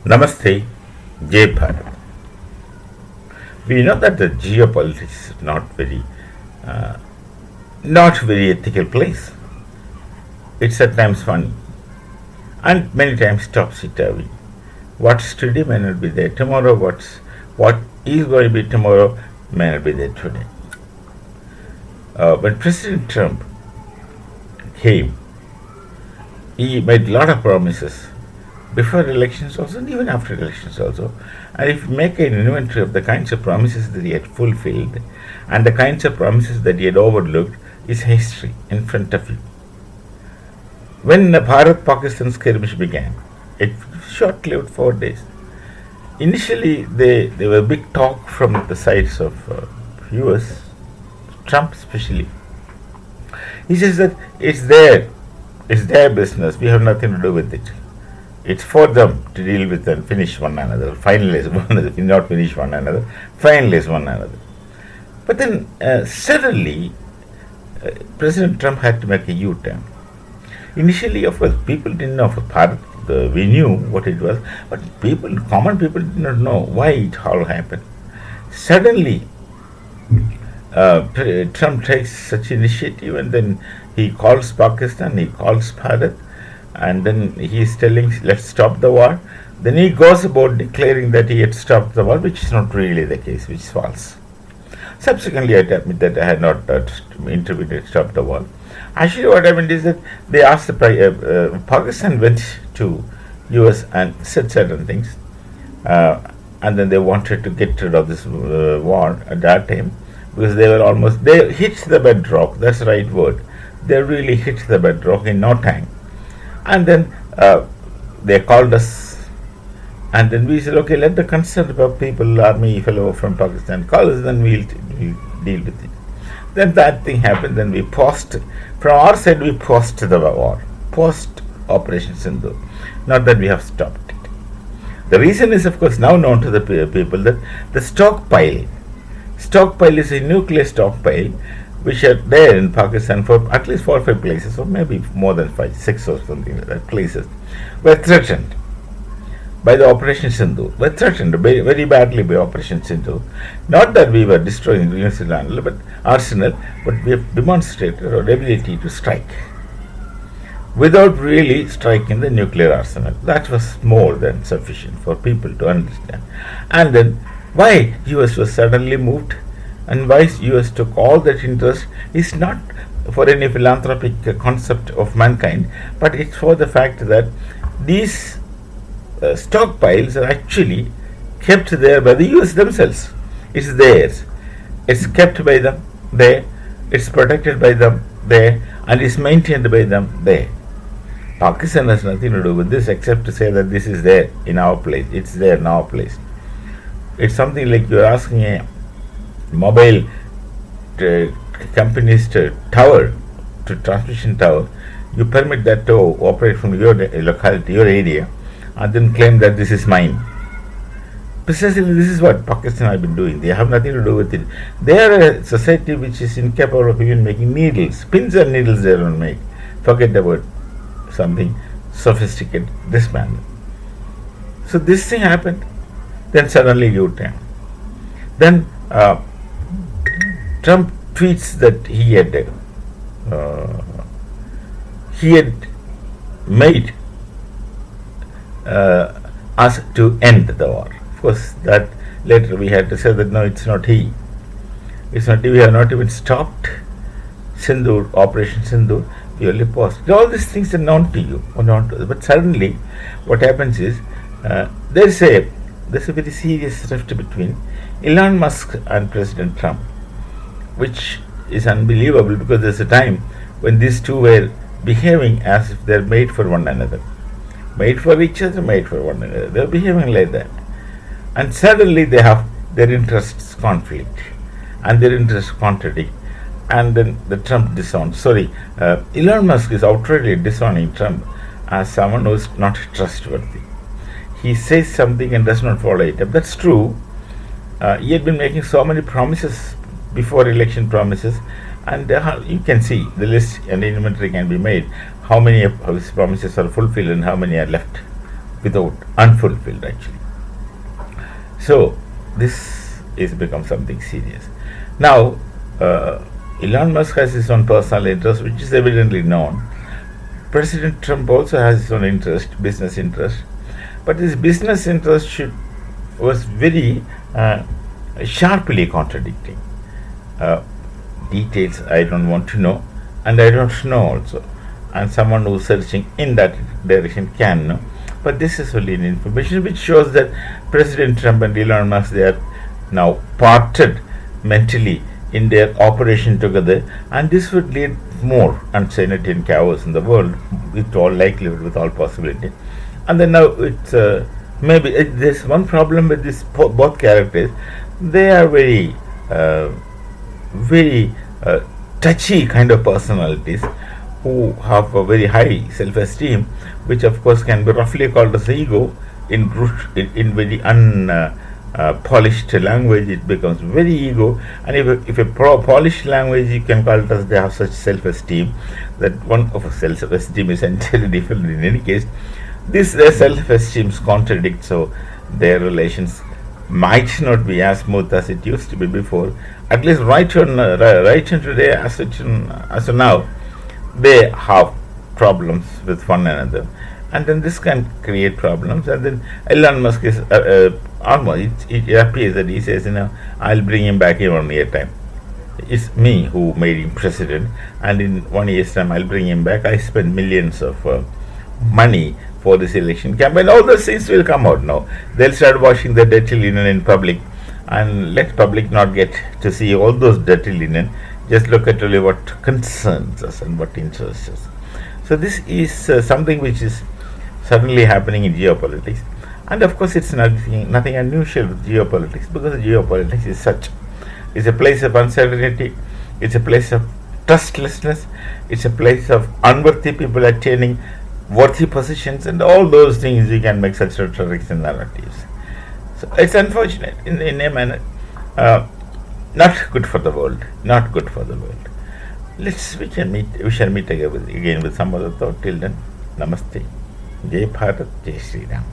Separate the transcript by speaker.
Speaker 1: Namaste, Jay Bharat. We know that the geopolitics is uh, not very ethical place. It's at times funny and many times topsy-turvy. What's today may not be there tomorrow. What is going to be tomorrow may not be there today. When President Trump came, he made a lot of promises before elections also and even after elections also. And if you make an inventory of the kinds of promises that he had fulfilled and the kinds of promises that he had overlooked, is history in front of you. When the Bharat-Pakistan skirmish began, it short-lived 4 days. Initially, there were big talk from the sides of US, Trump especially. He says that it's their business. We have nothing to do with it. It's for them to deal with and finish one another, finalize one another, not finish one another, finalize one another. But then suddenly, President Trump had to make a U-turn. Initially, of course, people didn't know for Bharat. We knew what it was, but common people did not know why it all happened. Suddenly, Trump takes such initiative, and then he calls Pakistan, he calls Bharat, and then he is telling, let's stop the war. Then he goes about declaring that he had stopped the war, which is not really the case, which is false. Subsequently, I admit that I had not intervened to stop the war. Actually, what happened is that they asked Pakistan went to US and said certain things, and then they wanted to get rid of this war at that time because they hit the bedrock. That's the right word. They really hit the bedrock in no time, and then they called us. And then we said, okay, let the concerned people, army fellow from Pakistan call us, then we'll deal with it. Then that thing happened, then we paused. From our side, we paused the war, post Operation Sindhu. Not that we have stopped it. The reason is, of course, now known to the people that the stockpile is a nuclear stockpile which are there in Pakistan for at least 4 or 5 places, or maybe more than 5, 6 or something like that, places, were threatened by the Operation Sindhu, were threatened very badly by Operation Sindhu. Not that we were destroying the arsenal, but we have demonstrated our ability to strike without really striking the nuclear arsenal. That was more than sufficient for people to understand. And then why US was suddenly moved and why US took all that interest is not for any philanthropic concept of mankind, but it's for the fact that these stockpiles are actually kept there by the US themselves. It's theirs. It's kept by them there. It's protected by them there, and is maintained by them there. Pakistan has nothing to do with this except to say that this is there in our place. It's there in our place. It's something like you're asking a mobile company's transmission tower. You permit that to operate from your locality, your area, and then claim that this is mine. Precisely, this is what Pakistan have been doing. They have nothing to do with it. They are a society which is incapable of even making needles, pins and needles. They don't make. Forget about something sophisticated. This manner. So this thing happened. Then suddenly U-turn. Then Trump tweets that he had made us to end the war. Of course, that later we had to say that no, it's not he. It's not he. We have not even stopped Operation Sindhu. We only paused. All these things are known to you, or known to us. But suddenly, what happens is there's a very serious rift between Elon Musk and President Trump, which is unbelievable because there's a time when these two were behaving as if they're made for one another. Made for each other, made for one another. They're behaving like that. And suddenly they have their interests conflict and their interests contradict. And then the Trump disowns. Elon Musk is outrightly disowning Trump as someone who is not trustworthy. He says something and does not follow it up. That's true. He had been making so many promises before election promises, and you can see the list and inventory can be made how many of his promises are fulfilled and how many are left without unfulfilled actually. So this is become something serious. Now, Elon Musk has his own personal interest, which is evidently known. President Trump also has his own interest, business interest, but his business interest was very sharply contradicting. Uh, Details I don't want to know, and I don't know also. And someone who's searching in that direction can know. But this is only an information which shows that President Trump and Elon Musk, they are now parted mentally in their operation together, and this would lead more unsanity and chaos in the world, with all likelihood, with all possibility. And then now it's maybe there's one problem with this both characters. They are very touchy kind of personalities who have a very high self-esteem, which of course can be roughly called as ego. In very polished language, it becomes very ego. And if a polished language, you can call it as they have such self-esteem, that one of self-esteem is entirely different. In any case, this self-esteem contradict, so their relations might not be as smooth as it used to be before. At least right on today, as of now, they have problems with one another, and then this can create problems. And then Elon Musk is almost, it appears that he says, I'll bring him back in 1 year time. It's me who made him president, and in 1 year's time I'll bring him back. I spent millions of money for this election campaign. All those things will come out now. They'll start washing the dirty linen in public, and let public not get to see all those dirty linen. Just look at really what concerns us and what interests us. So this is something which is suddenly happening in geopolitics, and of course it's nothing unusual with geopolitics, because geopolitics is such. It's a place of uncertainty. It's a place of trustlessness. It's a place of unworthy people attaining worthy positions, and all those things. You can make such rhetorics and narratives. So it's unfortunate in a manner. Not good for the world. Not good for the world. We shall meet again with some other thought. Till then, Namaste. Jai Bharat, Jai Sri Ram.